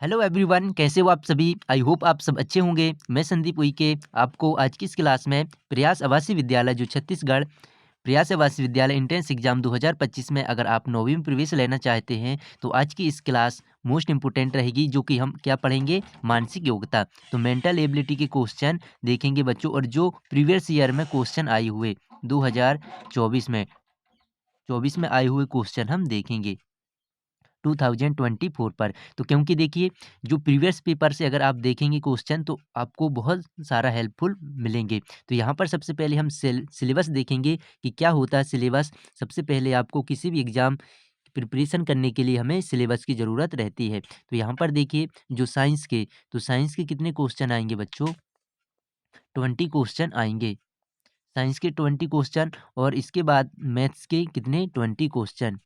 Hello everyone, कैसे हो आप सभी। आई होप आप सब अच्छे होंगे। मैं संदीप उइके आपको आज की इस क्लास में प्रयास आवासीय विद्यालय जो छत्तीसगढ़ प्रयास आवासीय विद्यालय एंट्रेंस एग्जाम 2025 में अगर आप 9वीं में प्रवेश लेना चाहते हैं तो आज की इस क्लास मोस्ट इंपोर्टेंट रहेगी, जो कि हम क्या पढ़ेंगे, मानसिक योग्यता। तो मेंटल एबिलिटी के क्वेश्चन देखेंगे बच्चों, और जो प्रीवियस ईयर में क्वेश्चन आए हुए 2024 में आए हुए क्वेश्चन हम देखेंगे 2024 पर। तो क्योंकि देखिए, जो प्रीवियस पेपर से अगर आप देखेंगे क्वेश्चन तो आपको बहुत सारा हेल्पफुल मिलेंगे। तो यहाँ पर सबसे पहले हम सिलेबस देखेंगे कि क्या होता है सिलेबस। सबसे पहले आपको किसी भी एग्जाम प्रिपरेशन करने के लिए हमें सिलेबस की ज़रूरत रहती है। तो यहाँ पर देखिए, जो साइंस के कितने क्वेश्चन आएंगे बच्चों, 20 क्वेश्चन आएंगे। साइंस के 20 क्वेश्चन, और इसके बाद मैथ्स के कितने, 20 क्वेश्चन।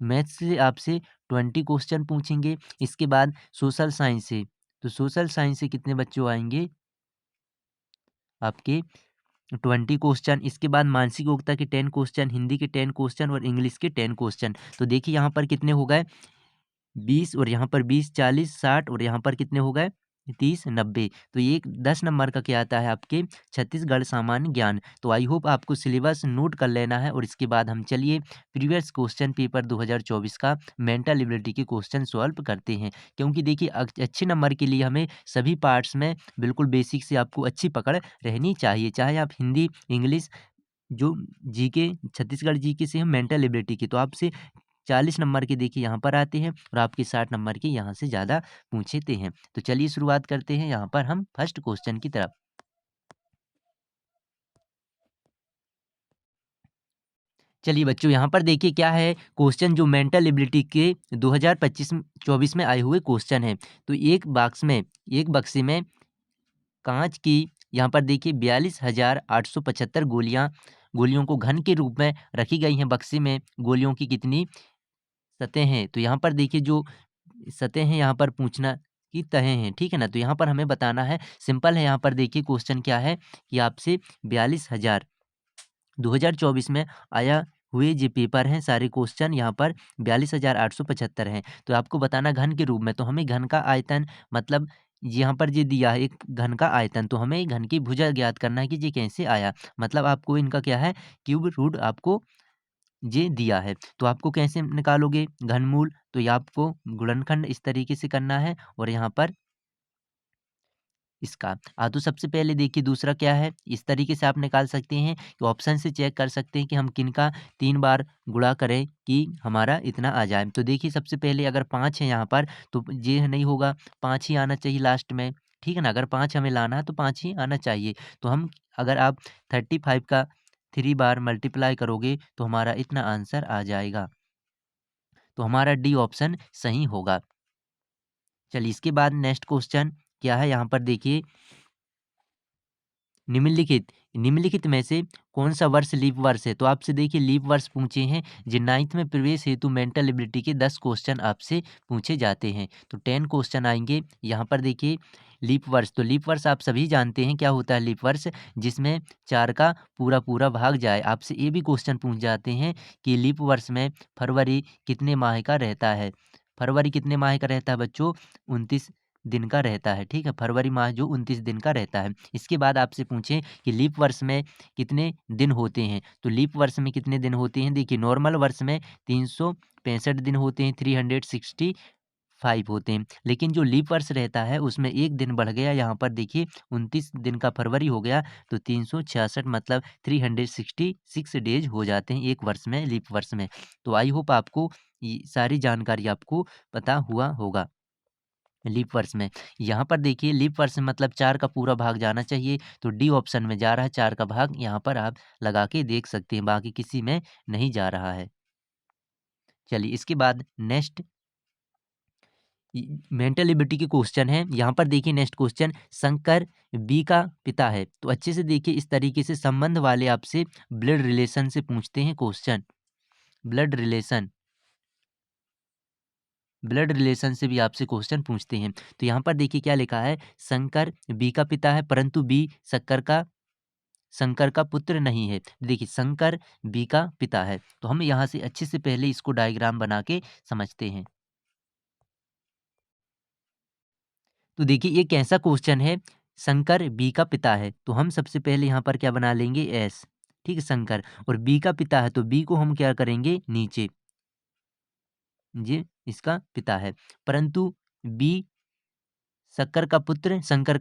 मैथ्स से आपसे 20 क्वेश्चन पूछेंगे। इसके बाद सोशल साइंस से, तो सोशल साइंस से कितने बच्चों आएंगे आपके 20 क्वेश्चन। इसके बाद मानसिक योग्यता के 10 क्वेश्चन, हिंदी के 10 क्वेश्चन और इंग्लिश के 10 क्वेश्चन। तो देखिए यहाँ पर कितने हो गए, 20, और यहाँ पर 20, 40, 60, और यहाँ पर कितने हो गए, 30, 90। तो ये 10 नंबर का क्या आता है आपके छत्तीसगढ़ सामान्य ज्ञान। तो आई होप आपको सिलेबस नोट कर लेना है। और इसके बाद हम चलिए प्रीवियस क्वेश्चन पेपर 2024 का मेंटल एबिलिटी के क्वेश्चन सॉल्व करते हैं। क्योंकि देखिए, अच्छे नंबर के लिए हमें सभी पार्ट्स में बिल्कुल बेसिक से आपको अच्छी पकड़ रहनी चाहिए, चाहे आप हिंदी, इंग्लिश, जो जीके, छत्तीसगढ़ जीके से हम मेंटल एबिलिटी की, तो आपसे 40 नंबर के देखिए यहाँ पर आते हैं, और आपके 60 नंबर के यहाँ से ज़्यादा पूछते हैं। तो चलिए शुरुआत करते हैं यहाँ पर हम फर्स्ट क्वेश्चन की तरफ। चलिए बच्चों, यहाँ पर देखिए क्या है क्वेश्चन, जो मेंटल एबिलिटी के 2025-24 में आए हुए क्वेश्चन है। तो एक बक्से में कांच की, यहाँ पर देखिए 42,875 गोलियों को घन के रूप में रखी गई हैं। बक्से में गोलियों की कितनी सतह हैं। तो यहाँ पर देखिए, जो सतह हैं यहाँ पर पूछना की तहें हैं, ठीक है ना। तो यहाँ पर हमें बताना है, सिंपल है। यहाँ पर देखिए क्वेश्चन क्या है कि आपसे 42,000 2024 में आया हुए जो पेपर हैं, सारे क्वेश्चन यहाँ पर 42,875 हैं। तो आपको बताना घन के रूप में, तो हमें घन का आयतन, मतलब यहाँ पर ये दिया है एक घन का आयतन, तो हमें घन की भुजा ज्ञात करना है कि ये कैसे आया। मतलब आपको इनका क्या है, क्यूब रूट आपको ये दिया है। तो आपको कैसे निकालोगे घनमूल, तो ये आपको गुणनखंड इस तरीके से करना है, और यहाँ पर इसका तो सबसे पहले देखिए दूसरा क्या है, इस तरीके से आप निकाल सकते हैं कि ऑप्शन से चेक कर सकते हैं कि हम किनका 3 बार गुणा करें कि हमारा इतना आ जाए। तो देखिए सबसे पहले अगर 5 है यहाँ पर, तो ये नहीं होगा, 5 ही आना चाहिए लास्ट में, ठीक है ना। अगर 5 हमें लाना है तो 5 ही आना चाहिए। तो हम, अगर आप 35 का 3 बार मल्टीप्लाई करोगे तो हमारा इतना आंसर आ जाएगा। तो हमारा डी ऑप्शन सही होगा। चलिए इसके बाद नेक्स्ट क्वेश्चन क्या है, यहाँ पर देखिए, निम्नलिखित में से कौन सा वर्ष लीप वर्ष है। तो आपसे देखिए लीप वर्ष पूछे हैं, जो 9th में प्रवेश हेतु मेंटल एबिलिटी के 10 क्वेश्चन आपसे पूछे जाते हैं। तो 10 क्वेश्चन आएंगे। यहाँ पर देखिए लीप वर्ष, तो लीप वर्ष आप सभी जानते हैं क्या होता है लीप वर्ष, जिसमें 4 का पूरा पूरा भाग जाए। आपसे ये भी क्वेश्चन पूछ जाते हैं कि लीप वर्ष में फरवरी कितने माह का रहता है। फरवरी कितने माह का रहता है बच्चों, 29 दिन का रहता है, ठीक है। फरवरी माह जो 29 दिन का रहता है। इसके बाद आपसे पूछें कि लीप वर्ष में कितने दिन होते हैं। तो लीप वर्ष में कितने दिन होते हैं, देखिए नॉर्मल वर्ष में 365 दिन होते हैं, 365 होते हैं। लेकिन जो लीप वर्ष रहता है उसमें एक दिन बढ़ गया, यहाँ पर देखिए 29 दिन का फरवरी हो गया, तो 366, मतलब 366 डेज हो जाते हैं एक वर्ष में, लीप वर्ष में। तो आई होप आपको ये सारी जानकारी आपको पता हुआ होगा लीप वर्ष में। यहाँ पर देखिए लीप वर्ष में मतलब 4 का पूरा भाग जाना चाहिए, तो डी ऑप्शन में जा रहा है 4 का भाग। यहाँ पर आप लगा के देख सकते हैं, बाकी किसी में नहीं जा रहा है। चलिए इसके बाद नेक्स्ट मेंटल एबिलिटी के क्वेश्चन है। यहाँ पर देखिए नेक्स्ट क्वेश्चन, शंकर बी का पिता है। तो अच्छे से देखिए, इस तरीके से संबंध वाले आपसे ब्लड रिलेशन से पूछते हैं question. Blood relation blood relation से भी आपसे क्वेश्चन पूछते हैं। तो यहाँ पर देखिए क्या लिखा है, शंकर बी का पिता है, परंतु बी शंकर का पुत्र नहीं है। देखिए शंकर बी का पिता है, तो हम यहाँ से अच्छे से पहले इसको डायग्राम बना के समझते हैं। तो देखिए ये कैसा क्वेश्चन है, शंकर बी का पिता है, तो हम सबसे पहले यहाँ पर क्या बना लेंगे एस, ठीक है शंकर, और बी का पिता है तो बी को हम क्या करेंगे नीचे, ये इसका पिता है, परंतु बी शंकर का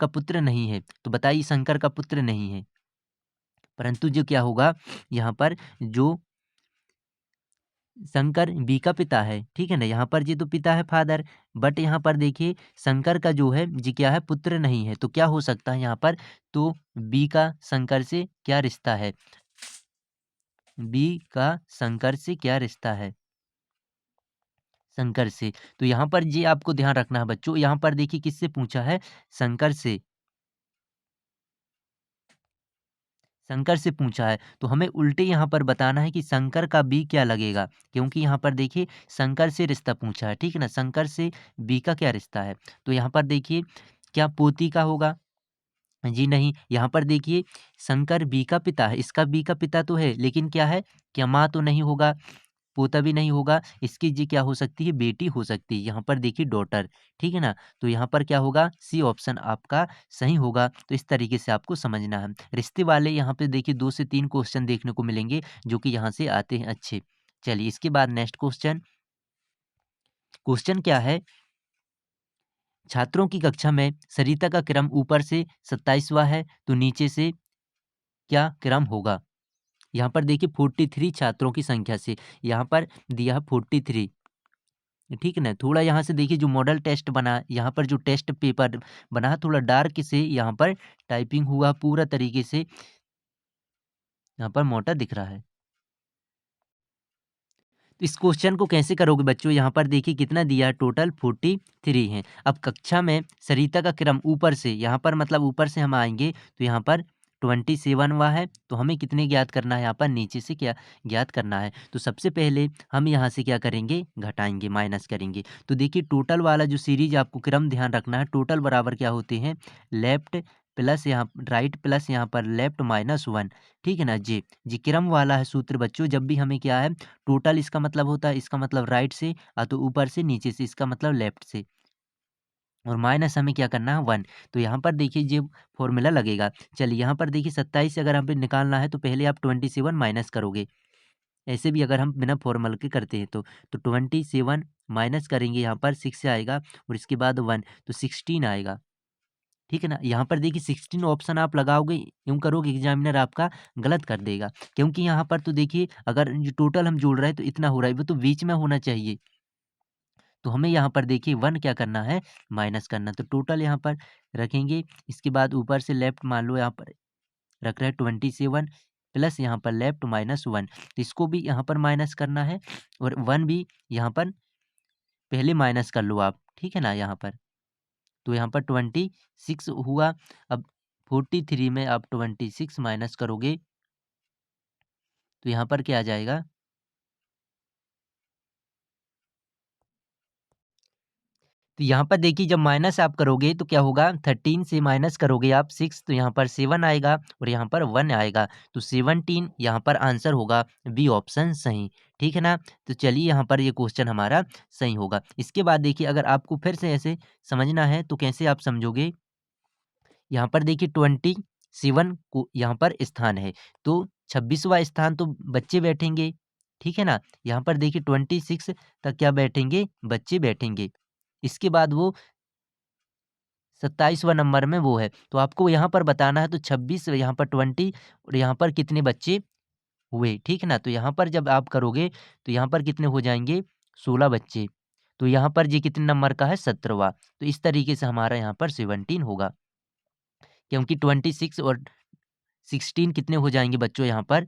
पुत्र नहीं है, तो बताइए शंकर का पुत्र नहीं है, परंतु जो क्या होगा यहाँ पर जो शंकर बी का पिता है, ठीक है ना, यहाँ पर जी तो पिता है फादर, बट यहाँ पर देखिए शंकर का जो है जी क्या है पुत्र नहीं है, तो क्या हो सकता है यहाँ पर, तो बी का शंकर से क्या रिश्ता है, बी का शंकर से क्या रिश्ता है, शंकर से, तो यहाँ पर जी आपको ध्यान रखना है बच्चों, यहाँ पर देखिए किससे पूछा है, शंकर से, शंकर से पूछा है, तो हमें उल्टे यहाँ पर बताना है कि शंकर का बी क्या लगेगा, क्योंकि यहाँ पर देखिए शंकर से रिश्ता पूछा है, ठीक है ना, शंकर से बी का क्या रिश्ता है, तो यहाँ पर देखिए क्या पोती का होगा, जी नहीं, यहाँ पर देखिए शंकर बी का पिता है, इसका बी का पिता तो है, लेकिन क्या है, क्या माँ तो नहीं होगा, पोता भी नहीं होगा, इसकी जी क्या हो सकती है, बेटी हो सकती है, यहाँ पर देखिए डॉटर, ठीक है ना, तो यहाँ पर क्या होगा, सी ऑप्शन आपका सही होगा, तो इस तरीके से आपको समझना है। रिश्ते वाले यहाँ पे देखिए 2 से 3 क्वेश्चन देखने को मिलेंगे, जो कि यहाँ से आते हैं अच्छे। चलिए इसके बाद नेक्स्ट क्वेश्चन, क्वेश्चन क्या है, छात्रों की कक्षा में सरिता का क्रम ऊपर से 27वां है, तो नीचे से क्या क्रम होगा? यहाँ पर देखिए 43 छात्रों की संख्या से, यहाँ पर दिया है 43, ठीक है ना, थोड़ा यहाँ से देखिए जो मॉडल टेस्ट बना, यहाँ पर जो टेस्ट पेपर बना थोड़ा डार्क से, यहाँ पर टाइपिंग हुआ पूरा तरीके से, यहाँ पर मोटा दिख रहा है। तो इस क्वेश्चन को कैसे करोगे बच्चों, यहाँ पर देखिए कितना दिया है, टोटल 43 हैं। अब कक्षा में सरिता का क्रम ऊपर से, यहाँ पर मतलब ऊपर से हम आएंगे तो यहाँ पर 27वां है, तो हमें कितने ज्ञात करना है, यहाँ पर नीचे से क्या ज्ञात करना है, तो सबसे पहले हम यहाँ से क्या करेंगे, घटाएंगे, माइनस करेंगे, तो देखिए टोटल वाला जो सीरीज आपको क्रम ध्यान रखना है, टोटल बराबर क्या होते हैं, लेफ्ट प्लस यहाँ राइट प्लस यहाँ पर लेफ्ट -1, ठीक है ना, जी क्रम वाला है सूत्र बच्चों, जब भी हमें क्या है, टोटल इसका मतलब होता है, इसका मतलब राइट से, तो ऊपर से नीचे से, इसका मतलब लेफ्ट से, और माइनस हमें क्या करना है 1, तो यहाँ पर देखिए जो फॉर्मूला लगेगा, चलिए यहाँ पर देखिए 27 से अगर हमें निकालना है तो पहले आप 27 माइनस करोगे, ऐसे भी अगर हम बिना फॉर्मूला के करते हैं तो 27 माइनस करेंगे, यहाँ पर 6 से आएगा और इसके बाद 1, तो 16 आएगा, ठीक है ना, यहाँ पर देखिए 16 ऑप्शन आप लगाओगे, यूँ करोगे एग्जामिनर आपका गलत कर देगा, क्योंकि यहाँ पर तो देखिए अगर जो टोटल हम जोड़ रहे हैं तो इतना हो रहा है, वो तो बीच में होना चाहिए, तो हमें यहाँ पर देखिए 1 क्या करना है, माइनस करना, तो टोटल यहाँ पर रखेंगे, इसके बाद ऊपर से लेफ्ट मान लो यहाँ पर रख रहे हैं 27 प्लस यहाँ पर लेफ्ट -1, तो इसको भी यहाँ पर माइनस करना है और 1 भी यहाँ पर पहले माइनस कर लो आप, ठीक है ना, यहाँ पर, तो यहाँ पर 26 हुआ, अब 43 में आप 26 माइनस करोगे, तो यहाँ पर क्या आ जाएगा, तो यहाँ पर देखिए जब माइनस आप करोगे तो क्या होगा, 13 से माइनस करोगे आप 6, तो यहाँ पर 7 आएगा और यहाँ पर 1 आएगा, तो 17 यहाँ पर आंसर होगा, बी ऑप्शन सही, ठीक है ना, तो चलिए यहाँ पर ये क्वेश्चन हमारा सही होगा। इसके बाद देखिए अगर आपको फिर से ऐसे समझना है तो कैसे आप समझोगे, यहाँ पर देखिए 27 को यहाँ पर स्थान है, तो 26वां स्थान तो बच्चे बैठेंगे, ठीक है ना, यहाँ पर देखिए 26 तक क्या बैठेंगे, बच्चे बैठेंगे, इसके बाद वो 27वां नंबर में वो है, तो आपको यहाँ पर बताना है, तो 26 यहाँ पर 20 और यहाँ पर कितने बच्चे हुए, ठीक है ना, तो यहाँ पर जब आप करोगे तो यहाँ पर कितने हो जाएंगे, 16 बच्चे, तो यहाँ पर ये कितने नंबर का है, 17वां, तो इस तरीके से हमारा यहाँ पर 17 होगा, क्योंकि 26 और 16 कितने हो जाएंगे बच्चों, यहाँ पर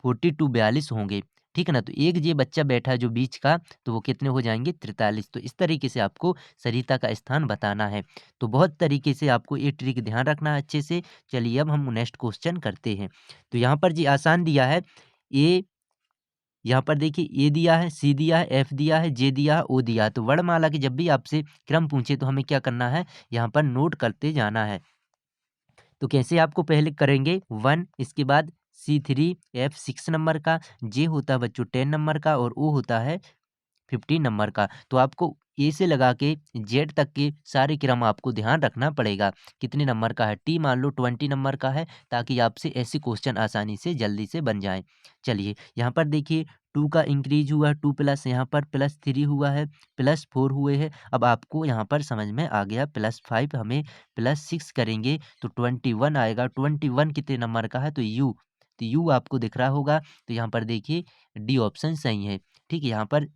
42 होंगे, ठीक है ना, तो एक ये बच्चा बैठा है जो बीच का, तो वो कितने हो जाएंगे, 43, तो इस तरीके से आपको सरिता का स्थान बताना है, तो बहुत तरीके से आपको ये ट्रिक ध्यान रखना है अच्छे से। चलिए अब हम नेक्स्ट क्वेश्चन करते हैं, तो यहाँ पर जी आसान दिया है, ए यहाँ पर देखिए ए दिया है, सी दिया है, एफ दिया है, जे दिया है, ओ दिया है, तो वर्णमाला की जब भी आपसे क्रम पूछे तो हमें क्या करना है, यहाँ पर नोट करते जाना है, तो कैसे आपको पहले करेंगे 1, इसके बाद C3, F 6 नंबर का, जे होता है बच्चों 10 नंबर का और ओ होता है 15 नंबर का। तो आपको ए से लगा के जेड तक के सारे क्रम आपको ध्यान रखना पड़ेगा। कितने नंबर का है? टी मान लो 20 नंबर का है, ताकि आपसे ऐसे क्वेश्चन आसानी से जल्दी से बन जाएँ। चलिए यहाँ पर देखिए 2 का इंक्रीज़ हुआ, 2 प्लस यहाँ पर +3 हुआ है, +4 हुए हैं। अब आपको यहाँ पर समझ में आ गया, +5 हमें +6 करेंगे तो 21 आएगा। 21 कितने नंबर का है? तो यू। तो यू आपको दिख रहा होगा। तो यहाँ पर देखिए डी ऑप्शन सही है। ठीक है, यहाँ पर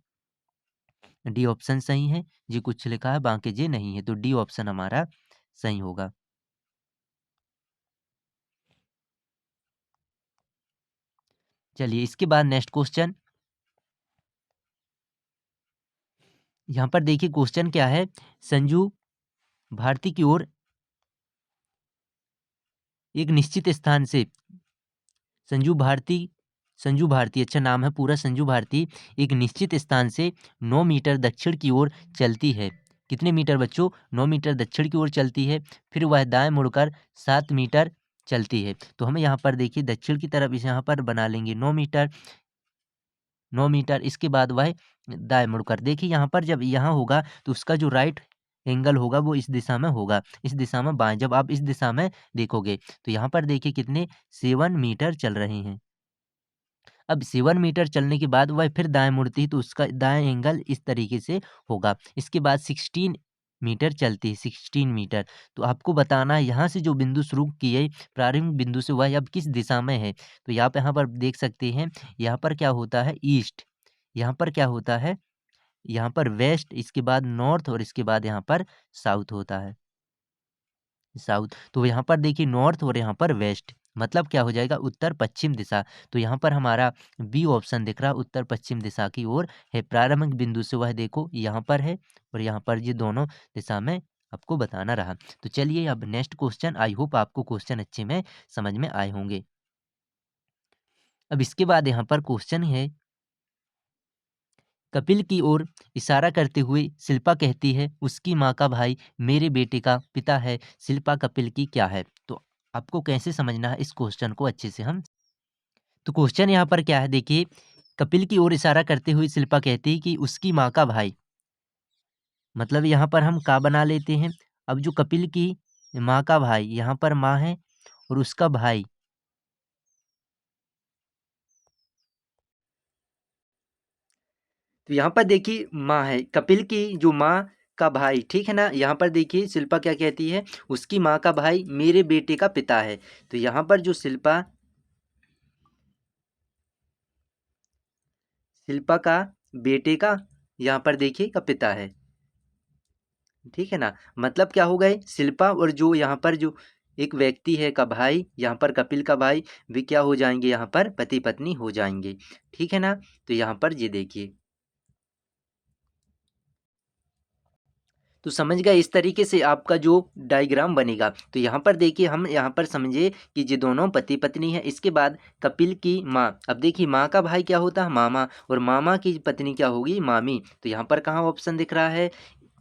डी ऑप्शन सही है। जी कुछ लिखा है, बाकी जे नहीं है, तो डी ऑप्शन हमारा सही होगा। चलिए इसके बाद नेक्स्ट क्वेश्चन, यहाँ पर देखिए क्वेश्चन क्या है, संजू भारती की ओर एक निश्चित स्थान से संजू भारती संजू भारती अच्छा नाम है पूरा, संजू भारती एक निश्चित स्थान से 9 मीटर दक्षिण की ओर चलती है। कितने मीटर बच्चों? 9 मीटर दक्षिण की ओर चलती है। फिर वह दाएं मुड़कर 7 मीटर चलती है। तो हमें यहाँ पर देखिए दक्षिण की तरफ इस यहाँ पर बना लेंगे 9 मीटर, 9 मीटर। इसके बाद वह दाएं मुड़कर, देखिए यहाँ पर जब यहाँ होगा तो उसका जो राइट एंगल होगा वो इस दिशा में होगा, इस दिशा में बाएं। जब आप इस दिशा में देखोगे तो यहाँ पर देखिए कितने 7 मीटर चल रहे हैं। अब 7 मीटर चलने के बाद वह फिर दाएं मुड़ती है तो उसका दाएं एंगल इस तरीके से होगा। इसके बाद 16 मीटर चलती है, 16 मीटर। तो आपको बताना है यहाँ से जो बिंदु शुरू किए प्रारंभिक बिंदु से वह अब किस दिशा में है। तो आप यहाँ पर देख सकते हैं, यहाँ पर क्या होता है ईस्ट, यहाँ पर क्या होता है, यहाँ पर वेस्ट, इसके बाद नॉर्थ और इसके बाद यहाँ पर साउथ होता है, साउथ। तो यहाँ पर देखिए नॉर्थ और यहाँ पर वेस्ट, मतलब क्या हो जाएगा उत्तर पश्चिम दिशा। तो यहाँ पर हमारा बी ऑप्शन दिख रहा, उत्तर पश्चिम दिशा की ओर है। प्रारंभिक बिंदु से वह देखो यहाँ पर है और यहाँ पर ये दोनों दिशा में आपको बताना रहा। तो चलिए अब नेक्स्ट क्वेश्चन, आई होप आपको क्वेश्चन अच्छे में समझ में आए होंगे। अब इसके बाद यहाँ पर क्वेश्चन है, कपिल की ओर इशारा करते हुए शिल्पा कहती है उसकी माँ का भाई मेरे बेटे का पिता है, शिल्पा कपिल की क्या है? तो आपको कैसे समझना है इस क्वेश्चन को अच्छे से हम। तो क्वेश्चन यहाँ पर क्या है देखिए, कपिल की ओर इशारा करते हुए शिल्पा कहती है कि उसकी माँ का भाई, मतलब यहाँ पर हम का बना लेते हैं। अब जो कपिल की माँ का भाई, यहाँ पर माँ है और उसका भाई, तो यहाँ पर देखिए माँ है, कपिल की जो माँ का भाई, ठीक है ना। यहाँ पर देखिए शिल्पा क्या कहती है, उसकी माँ का भाई मेरे बेटे का पिता है। तो यहाँ पर जो शिल्पा शिल्पा का बेटे का, यहाँ पर देखिए का पिता है, ठीक है ना। मतलब क्या हो गए, शिल्पा और जो यहाँ पर जो एक व्यक्ति है का भाई, यहाँ पर कपिल का भाई, वे क्या हो जाएंगे, यहाँ पर पति पत्नी हो जाएंगे, ठीक है ना। तो यहाँ पर ये देखिए, तो समझ गए, इस तरीके से आपका जो डायग्राम बनेगा। तो यहाँ पर देखिए हम यहाँ पर समझे कि ये दोनों पति पत्नी है। इसके बाद कपिल की माँ, अब देखिए माँ का भाई क्या होता है, मामा, और मामा की पत्नी क्या होगी, मामी। तो यहाँ पर कहाँ ऑप्शन दिख रहा है,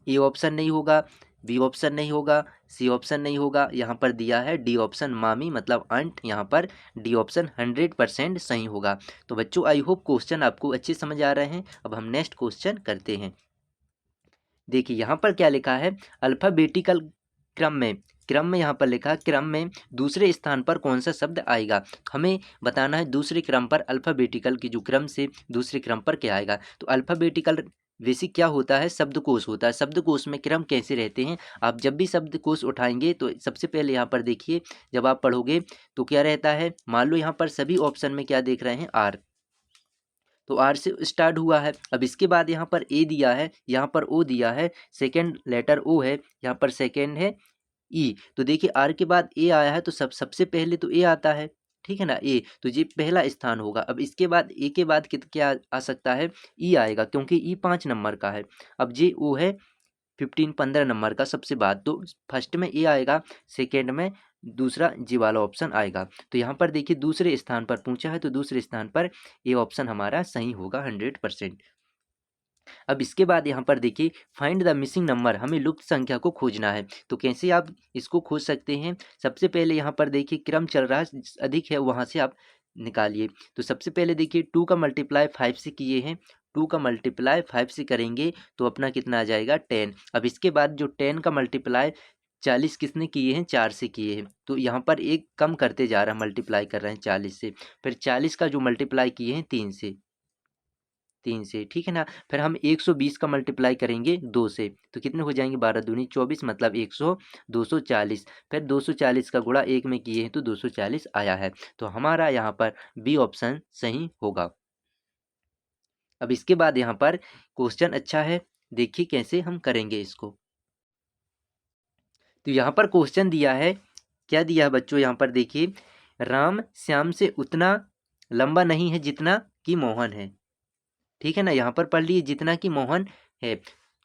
ए ऑप्शन नहीं होगा, बी ऑप्शन नहीं होगा, सी ऑप्शन नहीं होगा, यहाँ पर दिया है डी ऑप्शन मामी मतलब आंट। यहाँ पर डी ऑप्शन 100% सही होगा। तो बच्चों आई होप क्वेश्चन आपको अच्छे समझ आ रहे हैं। अब हम नेक्स्ट क्वेश्चन करते हैं। देखिए यहाँ पर क्या लिखा है, अल्फाबेटिकल क्रम में यहाँ पर लिखा है क्रम में दूसरे स्थान पर कौन सा शब्द आएगा। हमें बताना है दूसरे क्रम पर, अल्फाबेटिकल की जो क्रम से दूसरे क्रम पर क्या आएगा। तो अल्फाबेटिकल बेसिक क्या होता है, शब्दकोश होता है। शब्दकोश में क्रम कैसे रहते हैं, आप जब भी शब्दकोश उठाएंगे तो सबसे पहले यहाँ पर देखिए, जब आप पढ़ोगे तो क्या रहता है, मान लो यहाँ पर सभी ऑप्शन में क्या देख रहे हैं, आर, तो आर से स्टार्ट हुआ है। अब इसके बाद यहाँ पर ए दिया है, यहाँ पर ओ दिया है, सेकेंड लेटर ओ है, यहाँ पर सेकेंड है ई। तो देखिए आर के बाद ए आया है तो सबसे पहले तो ए आता है, ठीक है ना, ए। तो ये पहला स्थान होगा। अब इसके बाद ए के बाद क्या आ सकता है, ई आएगा, क्योंकि ई 5 नंबर का है। अब जे ओ है 15 नंबर का सबसे बाद, तो फर्स्ट में ए आएगा, सेकेंड में दूसरा जी वाला ऑप्शन आएगा। तो यहाँ पर देखिए दूसरे स्थान पर पूछा है तो दूसरे स्थान पर ए ऑप्शन हमारा सही होगा 100%। अब इसके बाद यहाँ पर देखिए फाइंड द मिसिंग नंबर, हमें लुप्त संख्या को खोजना है। तो कैसे आप इसको खोज सकते हैं, सबसे पहले यहाँ पर देखिए क्रम चल रहा है, अधिक है वहाँ से आप निकालिए। तो सबसे पहले देखिए 2 का मल्टीप्लाई 5 से किए हैं, 2 का मल्टीप्लाई 5 से करेंगे तो अपना कितना आ जाएगा 10। अब इसके बाद जो 10 का मल्टीप्लाई 40 किसने किए हैं 4 से किए हैं, तो यहाँ पर एक कम करते जा रहा है, मल्टीप्लाई कर रहे हैं 40 से। फिर 40 का जो मल्टीप्लाई किए हैं 3 से, ठीक है ना। फिर हम 120 का मल्टीप्लाई करेंगे 2 से, तो कितने हो जाएंगे 12 दूनी 24 मतलब 100 240। फिर 240 का गुणा 1 में किए हैं तो 240 आया है, तो हमारा यहाँ पर बी ऑप्शन सही होगा। अब इसके बाद यहाँ पर क्वेश्चन अच्छा है, देखिए कैसे हम करेंगे इसको। तो यहाँ पर क्वेश्चन दिया है, क्या दिया है बच्चों, यहाँ पर देखिए, राम श्याम से उतना लंबा नहीं है जितना कि मोहन है, ठीक है ना। यहाँ पर पढ़ लिए जितना कि मोहन है,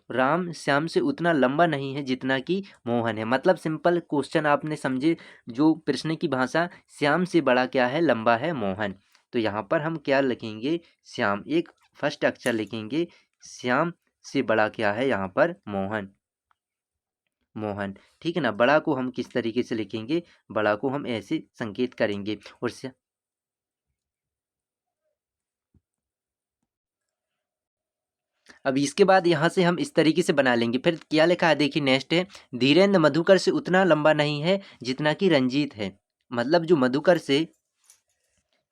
राम श्याम से उतना लंबा नहीं है जितना कि मोहन है, मतलब सिंपल क्वेश्चन आपने समझे जो प्रश्न की भाषा, श्याम से बड़ा क्या है, लंबा है मोहन। तो यहाँ पर हम क्या लिखेंगे, श्याम, एक फर्स्ट अक्षर लिखेंगे, श्याम से बड़ा क्या है यहाँ पर मोहन, मोहन, ठीक है ना। बड़ा को हम किस तरीके से लिखेंगे, बड़ा को हम ऐसे संकेत करेंगे। और अब इसके बाद यहाँ से हम इस तरीके से बना लेंगे। फिर क्या लिखा है देखिए, नेक्स्ट है, धीरेन्द्र मधुकर से उतना लंबा नहीं है जितना कि रंजीत है, मतलब जो मधुकर से,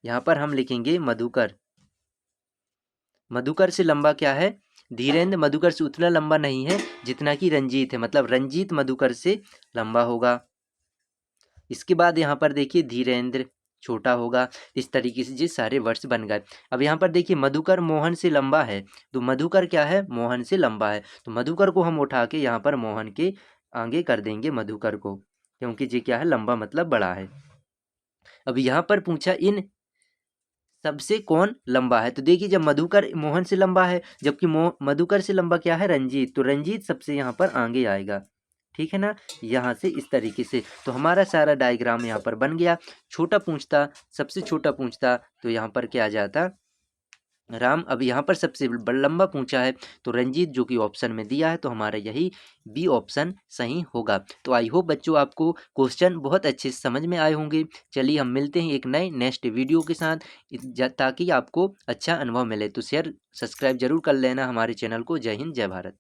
यहाँ पर हम लिखेंगे मधुकर, मधुकर से लंबा क्या है, धीरेन्द्र मधुकर से उतना लंबा नहीं है जितना कि रंजीत है, मतलब रंजीत मधुकर से लंबा होगा। इसके बाद यहाँ पर देखिए धीरेन्द्र छोटा होगा। इस तरीके से ये सारे वर्ड्स बन गए। अब यहाँ पर देखिए मधुकर मोहन से लंबा है, तो मधुकर क्या है, मोहन से लंबा है, तो मधुकर को हम उठा के यहाँ पर मोहन के आगे कर देंगे मधुकर को, क्योंकि ये क्या है, लंबा मतलब बड़ा है। अब यहाँ पर पूछा इन सबसे कौन लंबा है, तो देखिए जब मधुकर मोहन से लंबा है, जबकि मधुकर से लंबा क्या है, रंजीत, तो रंजीत सबसे यहाँ पर आगे आएगा, ठीक है ना। यहाँ से इस तरीके से तो हमारा सारा डायग्राम यहाँ पर बन गया। छोटा पूछता, सबसे छोटा पूछता तो यहाँ पर क्या आ जाता, राम। अब यहाँ पर सबसे लंबा पूछा है तो रंजीत, जो कि ऑप्शन में दिया है, तो हमारा यही बी ऑप्शन सही होगा। तो आई होप बच्चों आपको क्वेश्चन बहुत अच्छे से समझ में आए होंगे। चलिए हम मिलते हैं एक नए नेक्स्ट वीडियो के साथ, ताकि आपको अच्छा अनुभव मिले। तो शेयर सब्सक्राइब जरूर कर लेना हमारे चैनल को। जय हिंद, जय भारत।